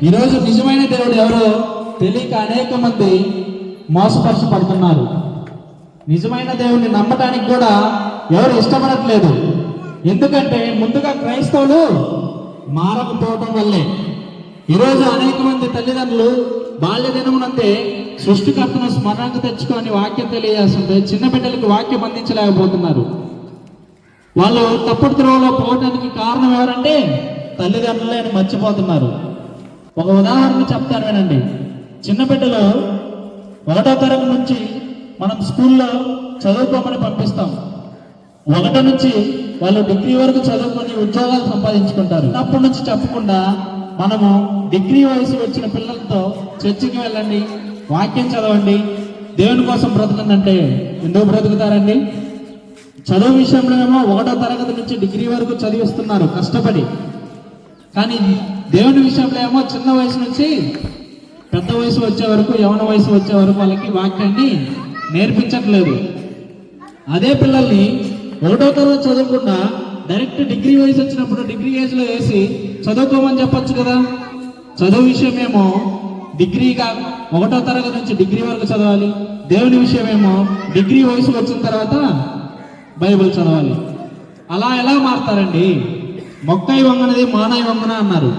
ఈరోజు నిజమైన దేవుడు ఎవరో తెలియక అనేక మంది మోసపరచబడుతున్నారు. నిజమైన దేవుడిని నమ్మటానికి కూడా ఎవరు ఇష్టపడట్లేదు. ఎందుకంటే ముందుగా క్రైస్తవులు మారకపోవటం వల్లే ఈరోజు అనేక మంది తల్లిదండ్రులు బాల్య దినమునందే సృష్టికర్తను స్మరణకు తెచ్చుకొని వాక్యం తెలియజేస్తుంటే చిన్న బిడ్డలకు వాక్యం అందించలేకపోతున్నారు. వాళ్ళు తప్పుడు త్రోవలో పోవడానికి కారణం ఎవరంటే తల్లిదండ్రులే అని మర్చిపోతున్నారు. ఒక ఉదాహరణ చెప్తాను వినండి. చిన్న బిడ్డలు 1వ తరగతి నుంచి మనం స్కూల్లో చదువుకోమని పంపిస్తాం. 1 నుంచి వాళ్ళు డిగ్రీ వరకు చదువుకొని ఉద్యోగాలు సంపాదించుకుంటారు. అప్పటి నుంచి చెప్పకుండా మనము డిగ్రీ వయసు వచ్చిన పిల్లలతో చర్చికి వెళ్ళండి, వాక్యం చదవండి, దేవుని కోసం బ్రతకండి. ఎందుకు బ్రతుకుతారండి? చదువు విషయంలో ఏమో 1వ తరగతి నుంచి డిగ్రీ వరకు చదివిస్తున్నారు కష్టపడి. కానీ దేవుని విషయంలో ఏమో చిన్న వయసు నుంచి పెద్ద వయసు వచ్చే వరకు, యవన వయసు వచ్చే వరకు వాళ్ళకి వాక్యాన్ని నేర్పించట్లేదు. అదే పిల్లల్ని 1వ తరగతి చదవకుండా డైరెక్ట్ డిగ్రీ వయసు వచ్చినప్పుడు డిగ్రీ ఏజ్లో వేసి చదువుకోమని చెప్పొచ్చు కదా. చదువు విషయమేమో డిగ్రీగా 1వ తరగతి నుంచి డిగ్రీ వరకు చదవాలి. దేవుని విషయమేమో డిగ్రీ వయసు వచ్చిన తర్వాత బైబిల్ చదవాలి. అలా ఎలా మారుతారండి? మొక్కై వంగనది మానై వంగన అన్నారు.